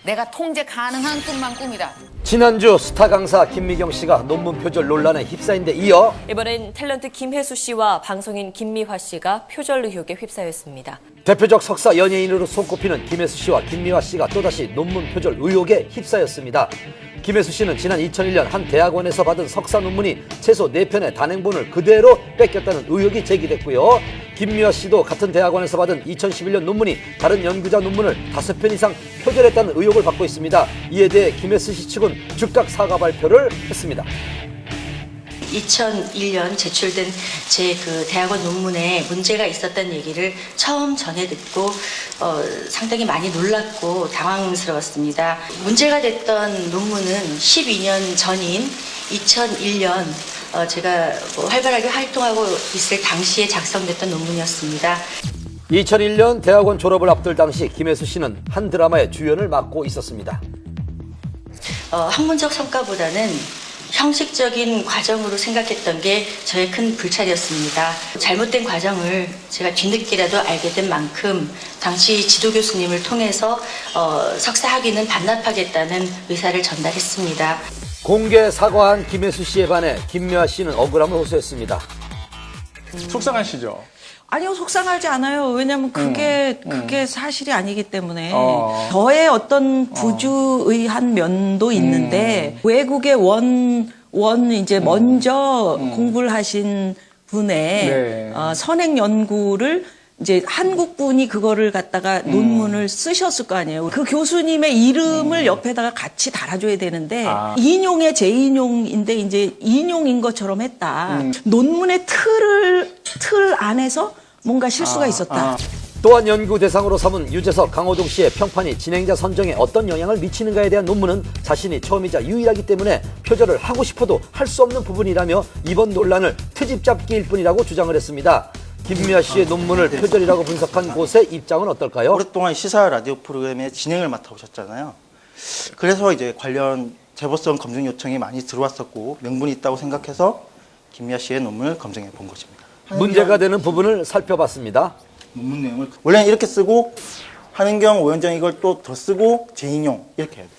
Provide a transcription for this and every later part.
내가 통제 가능한 꿈만 꿈이다. 지난주 스타 강사 김미경 씨가 논문 표절 논란에 휩싸인 데 이어 이번엔 탤런트 김혜수 씨와 방송인 김미화 씨가 표절 의혹에 휩싸였습니다. 대표적 석사 연예인으로 손꼽히는 김혜수 씨와 김미화 씨가 또다시 논문 표절 의혹에 휩싸였습니다. 김혜수 씨는 지난 2001년 한 대학원에서 받은 석사 논문이 최소 4편의 단행본을 그대로 뺏겼다는 의혹이 제기됐고요. 김미화 씨도 같은 대학원에서 받은 2011년 논문이 다른 연구자 논문을 5편 이상 표절했다는 의혹을 받고 있습니다. 이에 대해 김혜수 씨 측은 즉각 사과 발표를 했습니다. 2001년 제출된 제 그 대학원 논문에 문제가 있었다는 얘기를 처음 전해 듣고 상당히 많이 놀랐고 당황스러웠습니다. 문제가 됐던 논문은 12년 전인 2001년 제가 활발하게 활동하고 있을 당시에 작성됐던 논문이었습니다. 2001년 대학원 졸업을 앞둘 당시 김혜수 씨는 한 드라마의 주연을 맡고 있었습니다. 학문적 성과보다는 형식적인 과정으로 생각했던 게 저의 큰 불찰이었습니다. 잘못된 과정을 제가 뒤늦게라도 알게 된 만큼 당시 지도 교수님을 통해서 석사 학위는 반납하겠다는 의사를 전달했습니다. 공개 사과한 김혜수 씨에 반해 김미화 씨는 억울함을 호소했습니다. 속상하시죠? 아니요, 속상하지 않아요. 왜냐면 그게 사실이 아니기 때문에. 저의 어떤 부주의한 면도 있는데, 외국의 이제 먼저 공부를 하신 분의 선행 연구를 이제 한국 분이 그거를 갖다가 논문을 쓰셨을 거 아니에요. 그 교수님의 이름을 옆에다가 같이 달아줘야 되는데, 인용의 재인용인데 이제 인용인 것처럼 했다. 논문의 틀 안에서 뭔가 실수가 있었다. 또한 연구 대상으로 삼은 유재석, 강호동 씨의 평판이 진행자 선정에 어떤 영향을 미치는가에 대한 논문은 자신이 처음이자 유일하기 때문에 표절을 하고 싶어도 할 수 없는 부분이라며 이번 논란을 트집 잡기일 뿐이라고 주장을 했습니다. 김미화 씨의 논문을 표절이라고 분석한 곳의 입장은 어떨까요? 오랫동안 시사 라디오 프로그램의 진행을 맡아오셨잖아요. 그래서 이제 관련 제보성 검증 요청이 많이 들어왔었고 명분이 있다고 생각해서 김미화 씨의 논문을 검증해 본 것입니다. 문제가 되는 부분을 살펴봤습니다. 논문 내용을 원래는 이렇게 쓰고 한은경, 오현정 이걸 또 더 쓰고 재인용 이렇게 해야 돼요.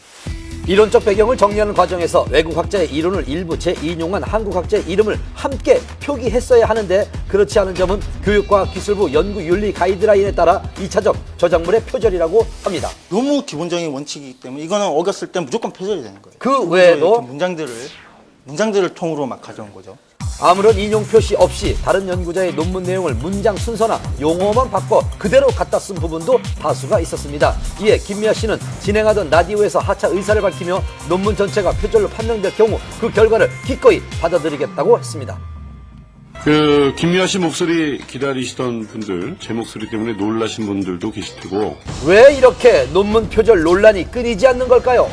이론적 배경을 정리하는 과정에서 외국 학자의 이론을 일부 재인용한 한국 학자의 이름을 함께 표기했어야 하는데 그렇지 않은 점은 교육과학기술부 연구윤리 가이드라인에 따라 2차적 저작물의 표절이라고 합니다. 너무 기본적인 원칙이기 때문에 이거는 어겼을 때 무조건 표절이 되는 거예요. 그 외에도 문장들을 통으로 막 가져온 거죠. 아무런 인용 표시 없이 다른 연구자의 논문 내용을 문장 순서나 용어만 바꿔 그대로 갖다 쓴 부분도 다수가 있었습니다. 이에 김미화 씨는 진행하던 라디오에서 하차 의사를 밝히며 논문 전체가 표절로 판명될 경우 그 결과를 기꺼이 받아들이겠다고 했습니다. 김미화 씨 목소리 기다리시던 분들, 제 목소리 때문에 놀라신 분들도 계실 테고. 왜 이렇게 논문 표절 논란이 끊이지 않는 걸까요?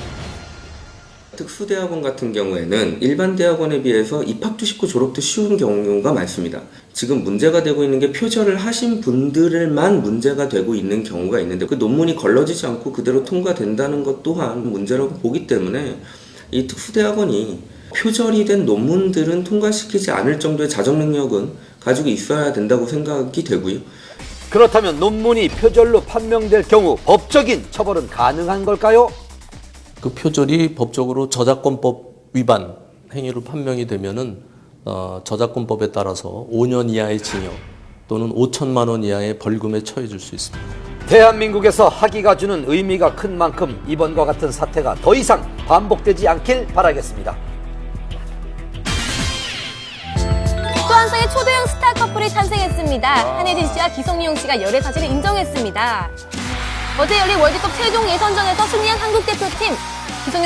특수대학원 같은 경우에는 일반 대학원에 비해서 입학도 쉽고 졸업도 쉬운 경우가 많습니다. 지금 문제가 되고 있는 게 표절을 하신 분들만 문제가 되고 있는 경우가 있는데 그 논문이 걸러지지 않고 그대로 통과된다는 것 또한 문제라고 보기 때문에 이 특수대학원이 표절이 된 논문들은 통과시키지 않을 정도의 자정 능력은 가지고 있어야 된다고 생각이 되고요. 그렇다면 논문이 표절로 판명될 경우 법적인 처벌은 가능한 걸까요? 그 표절이 법적으로 저작권법 위반 행위로 판명이 되면은 저작권법에 따라서 5년 이하의 징역 또는 5천만 원 이하의 벌금에 처해질 수 있습니다. 대한민국에서 학위가 주는 의미가 큰 만큼 이번과 같은 사태가 더 이상 반복되지 않길 바라겠습니다. 또 한 쌍의 초대형 스타 커플이 탄생했습니다. 한혜진 씨와 기성용 씨가 열애 사실을 인정했습니다. 어제 열린 월드컵 최종 예선전에서 승리한 한국 대표팀.